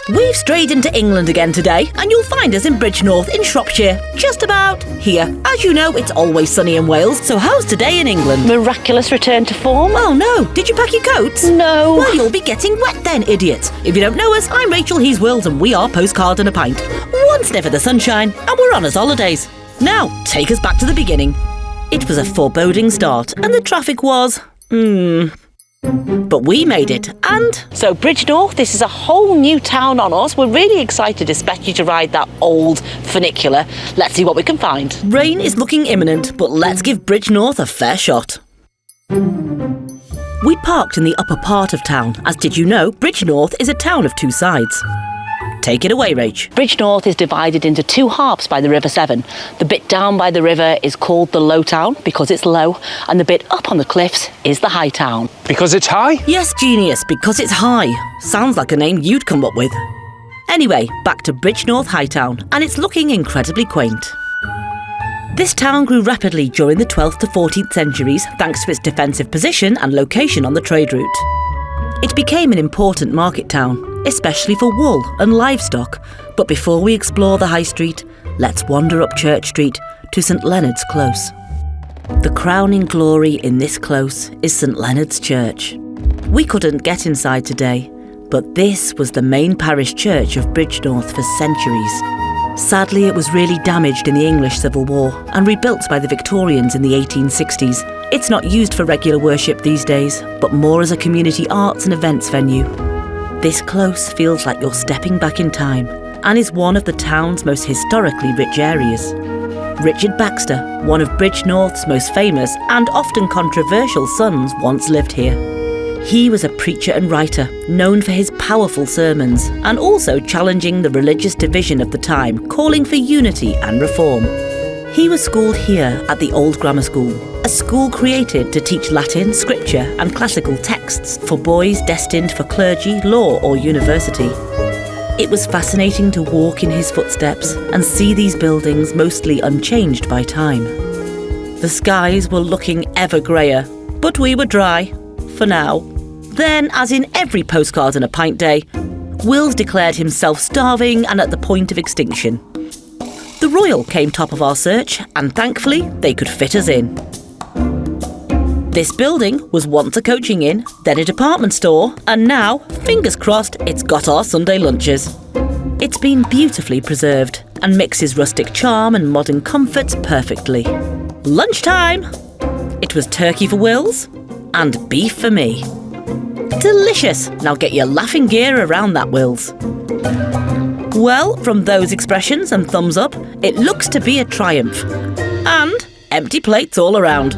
We've strayed into England again today, and you'll find us in Bridgnorth in Shropshire, just about here. As you know, it's always sunny in Wales, so how's today in England? Miraculous return to form? Oh no, did you pack your coats? No. Well, you'll be getting wet then, idiots. If you don't know us, I'm Rachel, he's Wills, and we are Postcard and a Pint. One sniff of the sunshine, and we're on us holidays. Now, take us back to the beginning. It was a foreboding start, and the traffic was... But we made it, and... So Bridgnorth, this is a whole new town on us. We're really excited, especially to ride that old funicular. Let's see what we can find. Rain is looking imminent, but let's give Bridgnorth a fair shot. We parked in the upper part of town, as did you know, Bridgnorth is a town of two sides. Take it away, Rach. Bridgnorth is divided into two halves by the River Severn. The bit down by the river is called the low town because it's low, and the bit up on the cliffs is the high town. Because it's high? Yes, genius, because it's high. Sounds like a name you'd come up with. Anyway, back to Bridgnorth High Town, and it's looking incredibly quaint. This town grew rapidly during the 12th to 14th centuries thanks to its defensive position and location on the trade route. It became an important market town, especially for wool and livestock. But before we explore the High Street, let's wander up Church Street to St Leonard's Close. The crowning glory in this close is St Leonard's Church. We couldn't get inside today, but this was the main parish church of Bridgnorth for centuries. Sadly, it was really damaged in the English Civil War and rebuilt by the Victorians in the 1860s. It's not used for regular worship these days, but more as a community arts and events venue. This close feels like you're stepping back in time and is one of the town's most historically rich areas. Richard Baxter, one of Bridgnorth's most famous and often controversial sons, once lived here. He was a preacher and writer, known for his powerful sermons and also challenging the religious division of the time, calling for unity and reform. He was schooled here at the Old Grammar School, a school created to teach Latin, scripture and classical texts for boys destined for clergy, law or university. It was fascinating to walk in his footsteps and see these buildings mostly unchanged by time. The skies were looking ever greyer, but we were dry, for now. Then, as in every Postcard and a Pint day, Wills declared himself starving and at the point of extinction. The Royal came top of our search, and thankfully they could fit us in. This building was once a coaching inn, then a department store, and now, fingers crossed, it's got our Sunday lunches. It's been beautifully preserved and mixes rustic charm and modern comforts perfectly. Lunchtime! It was turkey for Wills and beef for me. Delicious! Now get your laughing gear around that, Wills. Well, from those expressions and thumbs up, it looks to be a triumph. And empty plates all around.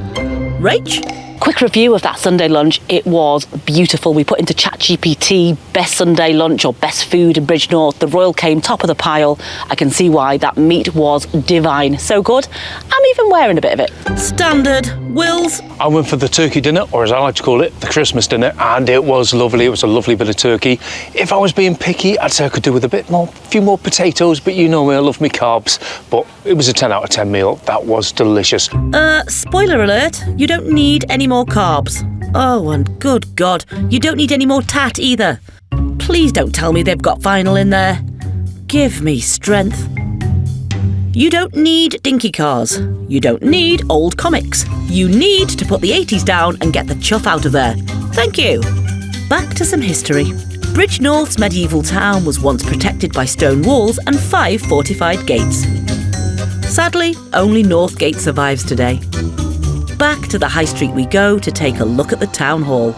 Rach? Quick review of that Sunday lunch. It was beautiful. We put into ChatGPT best Sunday lunch or best food in Bridgnorth. The Royal came top of the pile. I can see why. That meat was divine. So good. I'm even wearing a bit of it. Standard. Wills? I went for the turkey dinner, or as I like to call it, the Christmas dinner, and it was lovely. It was a lovely bit of turkey. If I was being picky, I'd say I could do with a few more potatoes, but you know me, I love me carbs. But it was a 10 out of 10 meal. That was delicious. Spoiler alert, you don't need any more carbs. Oh, and good God, you don't need any more tat either. Please don't tell me they've got vinyl in there. Give me strength. You don't need dinky cars. You don't need old comics. You need to put the 80s down and get the chuff out of there. Thank you. Back to some history. Bridgnorth's medieval town was once protected by stone walls and 5 fortified gates. Sadly, only North Gate survives today. Back to the High Street we go to take a look at the town hall.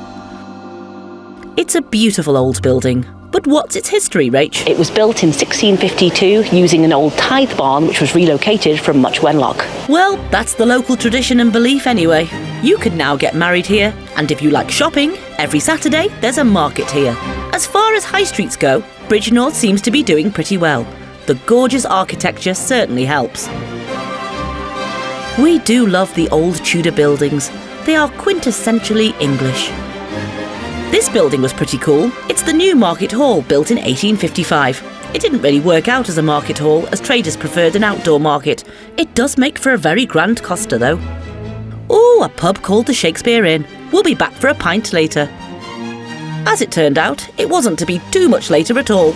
It's a beautiful old building. But what's its history, Rach? It was built in 1652 using an old tithe barn which was relocated from Much Wenlock. Well, that's the local tradition and belief anyway. You can now get married here, and if you like shopping, every Saturday there's a market here. As far as high streets go, Bridgnorth seems to be doing pretty well. The gorgeous architecture certainly helps. We do love the old Tudor buildings. They are quintessentially English. This building was pretty cool. It's the new market hall built in 1855. It didn't really work out as a market hall as traders preferred an outdoor market. It does make for a very grand coster though. Ooh, a pub called the Shakespeare Inn. We'll be back for a pint later. As it turned out, it wasn't to be too much later at all.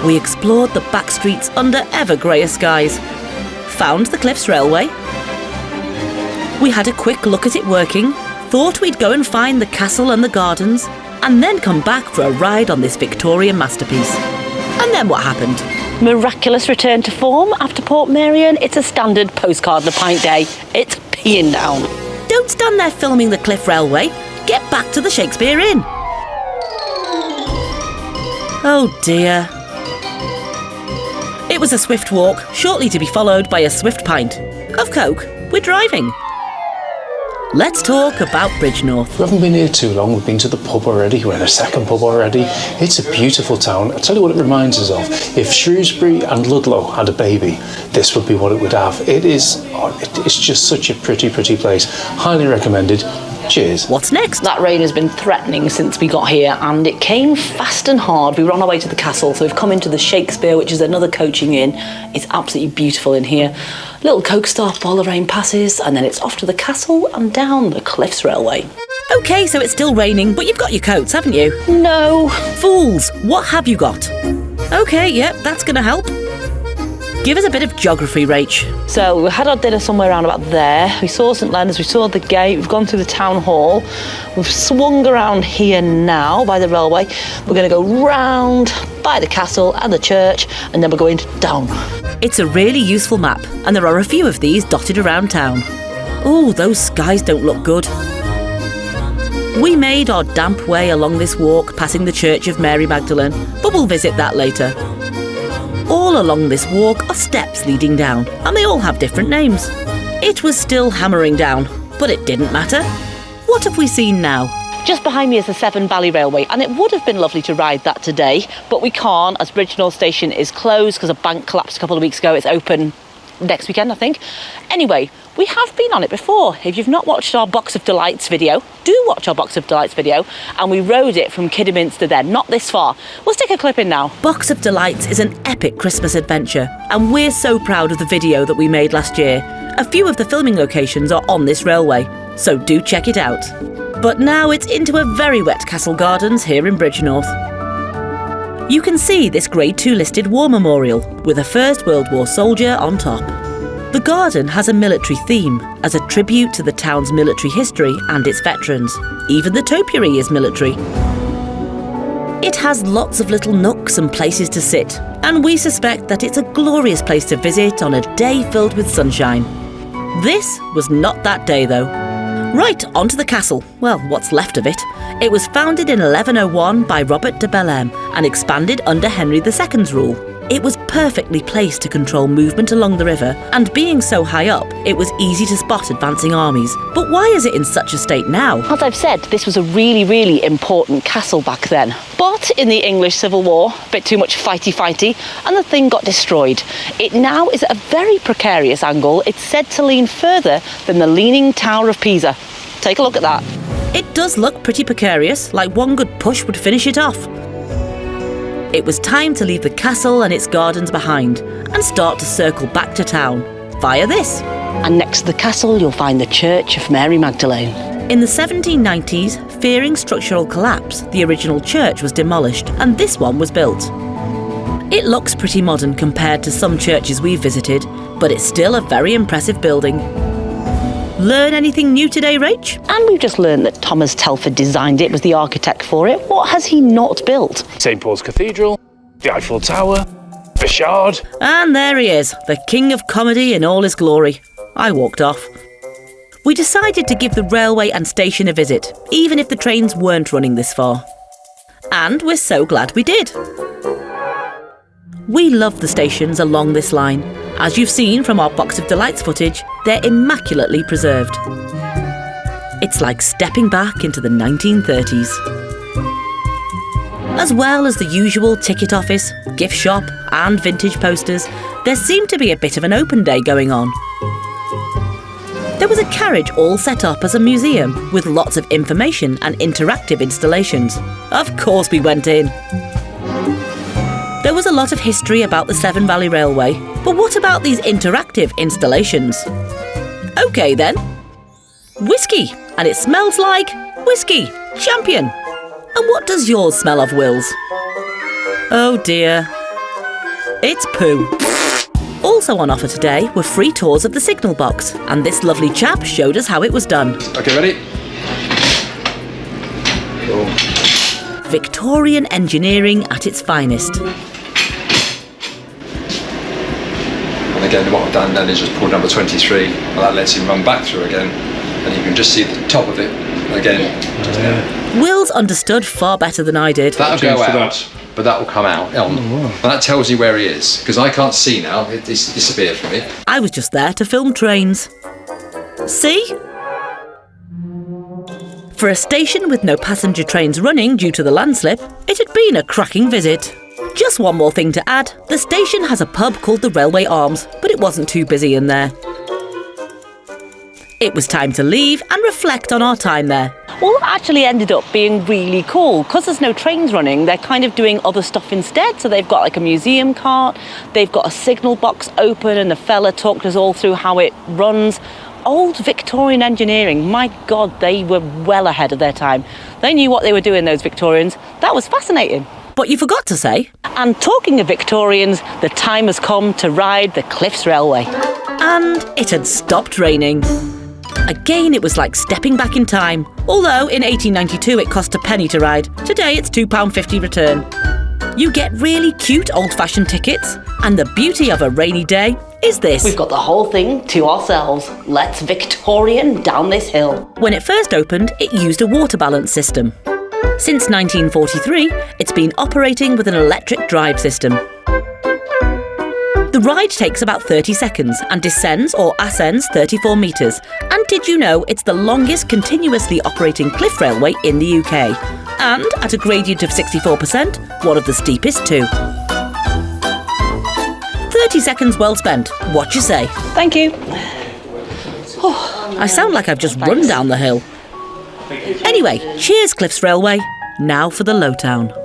We explored the back streets under ever greyer skies, found the Cliffs Railway. We had a quick look at it working, thought we'd go and find the castle and the gardens, and then come back for a ride on this Victorian masterpiece. And then what happened? Miraculous return to form after Port Merion. It's a standard postcard and a pint day. It's peeing down. Don't stand there filming the Cliff Railway. Get back to the Shakespeare Inn. Oh dear. It was a swift walk, shortly to be followed by a swift pint. Of Coke, we're driving. Let's talk about Bridgnorth. We haven't been here too long. We've been to the pub already. We're in a second pub already. It's a beautiful town. I'll tell you what it reminds us of. If Shrewsbury and Ludlow had a baby, this would be what it would have. It's just such a pretty place. Highly recommended. Cheers. What's next? That rain has been threatening since we got here, and it came fast and hard. We were on our way to the castle, so we've come into the Shakespeare, which is another coaching inn. It's absolutely beautiful in here. Little Coke stop while the rain passes, and then it's off to the castle and down the Cliffs Railway. OK, so it's still raining, but you've got your coats, haven't you? No. Fools, what have you got? OK, yep, that's going to help. Give us a bit of geography, Rach. So we had our dinner somewhere around about there. We saw St Leonard's, we saw the gate, we've gone through the town hall. We've swung around here now by the railway. We're going to go round by the castle and the church, and then we're going down. It's a really useful map, and there are a few of these dotted around town. Oh, those skies don't look good. We made our damp way along this walk, passing the Church of Mary Magdalene, but we'll visit that later. All along this walk are steps leading down, and they all have different names. It was still hammering down, but it didn't matter. What have we seen now? Just behind me is the Severn Valley Railway, and it would have been lovely to ride that today, but we can't as Bridgnorth Station is closed because a bank collapsed a couple of weeks ago. It's open next weekend, I think. Anyway, we have been on it before. If you've not watched our Box of Delights video, do watch our Box of Delights video, and we rode it from Kidderminster then, not this far. We'll stick a clip in now. Box of Delights is an epic Christmas adventure, and we're so proud of the video that we made last year. A few of the filming locations are on this railway, so do check it out. But now it's into a very wet Castle Gardens here in Bridgnorth. You can see this Grade 2 listed war memorial with a First World War soldier on top. The garden has a military theme as a tribute to the town's military history and its veterans. Even the topiary is military. It has lots of little nooks and places to sit, and we suspect that it's a glorious place to visit on a day filled with sunshine. This was not that day though. Right, on to the castle. Well, what's left of it. It was founded in 1101 by Robert de Bellême and expanded under Henry II's rule. It was perfectly placed to control movement along the river, and being so high up, it was easy to spot advancing armies. But why is it in such a state now? As I've said, this was a really important castle back then. But in the English Civil War, a bit too much fighty, and the thing got destroyed. It now is at a very precarious angle. It's said to lean further than the Leaning Tower of Pisa. Take a look at that. It does look pretty precarious, like one good push would finish it off. It was time to leave the castle and its gardens behind and start to circle back to town via this. And next to the castle, you'll find the Church of Mary Magdalene. In the 1790s, fearing structural collapse, the original church was demolished and this one was built. It looks pretty modern compared to some churches we've visited, but it's still a very impressive building. Learn anything new today, Rach? And we've just learned that Thomas Telford designed it, was the architect for it. What has he not built? St Paul's Cathedral, the Eiffel Tower, the Shard. And there he is, the king of comedy in all his glory. I walked off. We decided to give the railway and station a visit, even if the trains weren't running this far. And we're so glad we did. We love the stations along this line. As you've seen from our Box of Delights footage, they're immaculately preserved. It's like stepping back into the 1930s. As well as the usual ticket office, gift shop and vintage posters, there seemed to be a bit of an open day going on. There was a carriage all set up as a museum with lots of information and interactive installations. Of course we went in. There was a lot of history about the Severn Valley Railway, but what about these interactive installations? OK then. Whiskey, and it smells like whiskey, champion. And what does yours smell of, Wills? Oh dear. it's poo. Also on offer today were free tours of the signal box, and this lovely chap showed us how it was done. Okay, ready? Cool. Victorian engineering at its finest. And again, what I've done then is just pull number 23, and that lets him run back through again, and you can just see the top of it again. Wills understood far better than I did. That'll go out, but that will come out. And that tells you where he is, because I can't see now. It's disappeared from me. I was just there to film trains. See? For a station with no passenger trains running due to the landslip, it had been a cracking visit. Just one more thing to add, the station has a pub called the Railway Arms, but it wasn't too busy in there. It was time to leave and reflect on our time there. Well, it actually ended up being really cool. Because there's no trains running, they're kind of doing other stuff instead. So they've got like a museum cart, they've got a signal box open, and the fella talked us all through how it runs. Old Victorian engineering, my God, they were well ahead of their time. They knew what they were doing, those Victorians. That was fascinating. But you forgot to say... And talking of Victorians, the time has come to ride the Cliffs Railway. And it had stopped raining. Again, it was like stepping back in time. Although in 1892 it cost a penny to ride. Today it's £2.50 return. You get really cute old-fashioned tickets, and the beauty of a rainy day is this. We've got the whole thing to ourselves. Let's Victorian down this hill. When it first opened, it used a water balance system. Since 1943, it's been operating with an electric drive system. The ride takes about 30 seconds and descends or ascends 34 metres. And did you know it's the longest continuously operating cliff railway in the UK? And at a gradient of 64%, one of the steepest too. 30 seconds well spent. What you say? Thank you. I sound like I've just run down the hill. Anyway, cheers Cliffs Railway. Now for the Lowtown.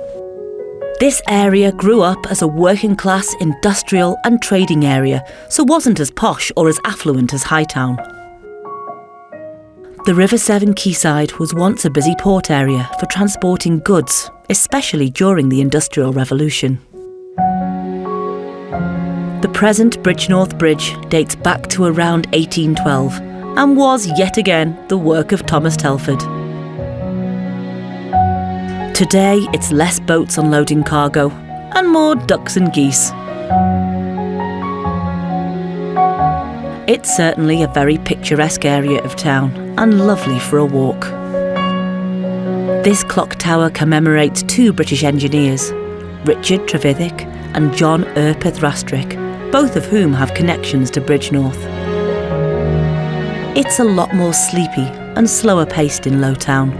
This area grew up as a working class industrial and trading area, so wasn't as posh or as affluent as Hightown. The River Severn quayside was once a busy port area for transporting goods, especially during the Industrial Revolution. The present Bridgnorth Bridge dates back to around 1812 and was yet again the work of Thomas Telford. Today it's less boats unloading cargo and more ducks and geese. It's certainly a very picturesque area of town and lovely for a walk. This clock tower commemorates two British engineers, Richard Trevithick and John Urpeth Rastrick, both of whom have connections to Bridgnorth. It's a lot more sleepy and slower paced in Lowtown.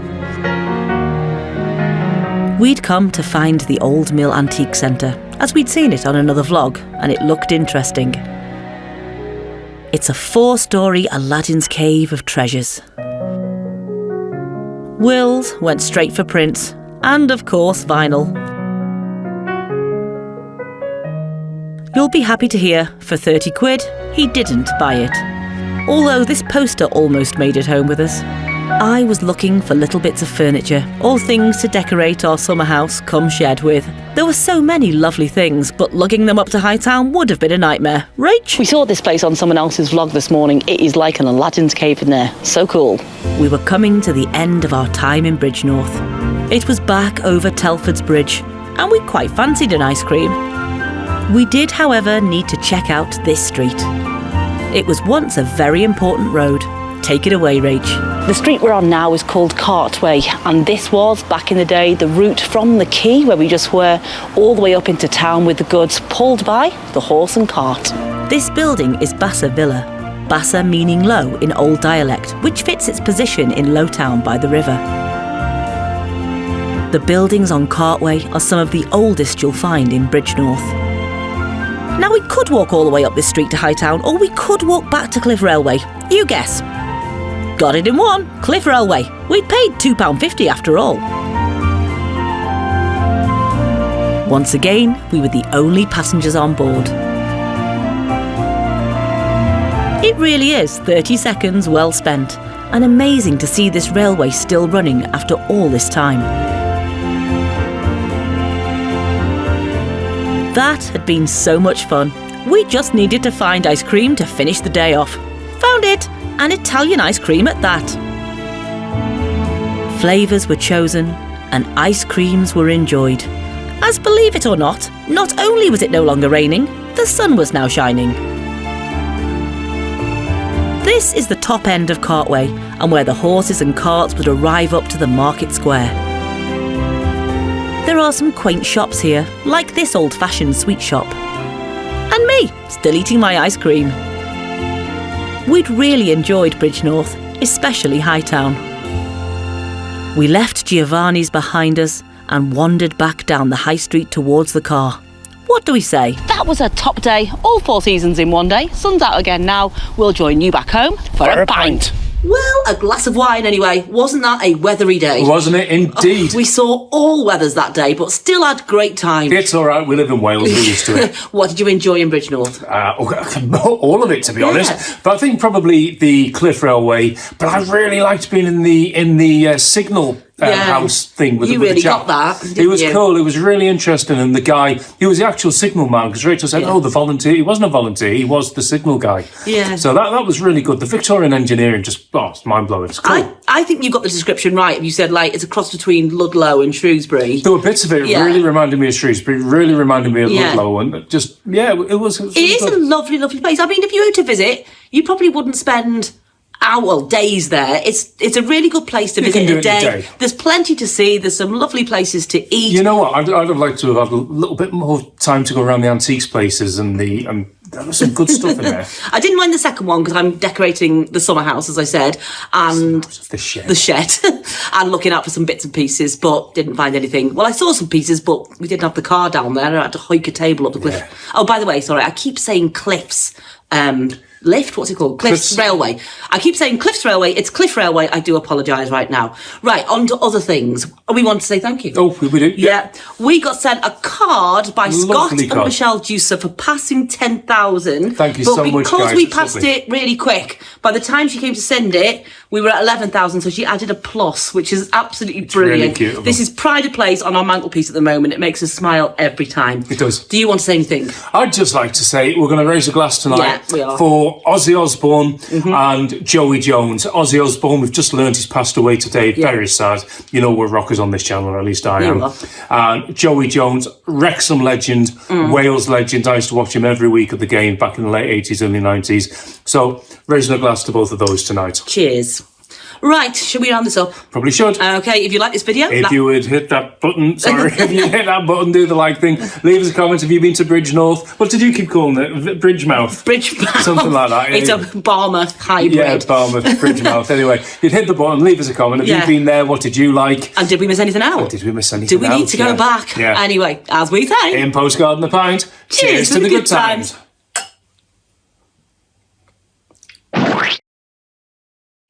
We'd come to find the Old Mill Antique Centre, as we'd seen it on another vlog, and it looked interesting. It's a 4-storey Aladdin's cave of treasures. Wills went straight for prints, and of course vinyl. You'll be happy to hear, for 30 quid, he didn't buy it. Although this poster almost made it home with us. I was looking for little bits of furniture, or things to decorate our summer house come shed with. There were so many lovely things, but lugging them up to Hightown would have been a nightmare. Rach? We saw this place on someone else's vlog this morning. It is like an Aladdin's cave in there. So cool. We were coming to the end of our time in Bridgnorth. It was back over Telford's Bridge, and we quite fancied an ice cream. We did, however, need to check out this street. It was once a very important road. Take it away, Rach. The street we're on now is called Cartway, and this was, back in the day, the route from the quay, where we just were, all the way up into town with the goods pulled by the horse and cart. This building is Bassa Villa. Bassa meaning low in old dialect, which fits its position in Lowtown by the river. The buildings on Cartway are some of the oldest you'll find in Bridgnorth. Now we could walk all the way up this street to Hightown, or we could walk back to Cliff Railway. You guess. Got it in one, Cliff Railway. We'd paid £2.50 after all. Once again, we were the only passengers on board. It really is 30 seconds well spent, and amazing to see this railway still running after all this time. That had been so much fun. We just needed to find ice cream to finish the day off. Found it, an Italian ice cream at that. Flavours were chosen and ice creams were enjoyed. As believe it or not only was it no longer raining, the sun was now shining. This is the top end of Cartway and where the horses and carts would arrive up to the market square. There are some quaint shops here, like this old-fashioned sweet shop. And me, still eating my ice cream. We'd really enjoyed Bridgnorth, especially Hightown. We left Giovanni's behind us and wandered back down the high street towards the car. What do we say? That was a top day, all 4 seasons in one day. Sun's out again now. We'll join you back home for a pint. Well, a glass of wine anyway. Wasn't that a weathery day? Wasn't it indeed? We saw all weathers that day, but still had great time. It's all right, we live in Wales, we're used to it. What did you enjoy in Bridgnorth? All of it, to be honest. But I think probably the Cliff Railway. But I really liked being in the signal house thing with you the really chap. got that. It was you? cool. It was really interesting. And the guy, he was the actual signal man. Because Rachel said, "Oh, the volunteer." He wasn't a volunteer. He was the signal guy. Yeah. So that was really good. The Victorian engineering it's mind blowing. It's cool. I think you got the description right. You said it's a cross between Ludlow and Shrewsbury. There were bits of it really reminded me of Shrewsbury. Really reminded me of Ludlow, and it was. It is a lovely, lovely place. I mean, if you were to visit, you probably wouldn't spend days there. It's a really good place to visit in a day. There's plenty to see. There's some lovely places to eat. You know what? I'd have liked to have had a little bit more time to go around the antiques places and there was some good stuff in there. I didn't mind the second one because I'm decorating the summer house, as I said, and the shed, and looking out for some bits and pieces, but didn't find anything. Well, I saw some pieces, but we didn't have the car down there. I had to hike a table up the cliff. Yeah. Oh, by the way, sorry, I keep saying cliffs. Lift, what's it called? Cliffs Railway. I keep saying Cliffs Railway. It's Cliff Railway. I do apologise right now. Right, on to other things. We want to say thank you. Oh, we do? Yeah. We got sent a card by Scott Lovely and card. Michelle Juicer for passing 10,000. Thank you so much, guys. But because we It's passed lovely. it really quick, by the time she came to send it, we were at 11,000, so she added a plus, which is absolutely brilliant. really cute of This them. is pride of place on our mantelpiece at the moment. It makes us smile every time. It does. Do you want to say anything? I'd just like to say we're going to raise a glass tonight Yeah, we are. for Ozzy Osbourne and Joey Jones. Ozzy Osbourne, we've just learned he's passed away today. Yeah. Very sad. You know we're rockers on this channel, or at least I am. are. And Joey Jones, Wrexham legend, Wales legend. I used to watch him every week at the game back in the late 80s, early 90s. So raising a glass to both of those tonight. Cheers. Right, should we round this up? Probably should. Okay, if you like this video... If you would hit that button, if you hit that button, do the like thing. Leave us a comment. Have you been to Bridgnorth? What did you keep calling it? Bridgemouth? Bridgemouth. Something like that. It's a Barmouth hybrid. Yeah, Barmouth, Bridgemouth. Anyway, you'd hit the button, leave us a comment. Have you been there? What did you like? And did we miss anything out? Did we miss anything Do we out? need to go back? Yeah. Anyway, as we say... In Postcard and the Pint, cheers to the good times.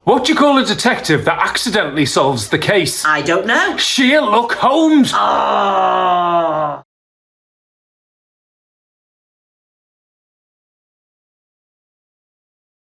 What do you call a detective that accidentally solves the case? I don't know. Sherlock Holmes. Oh.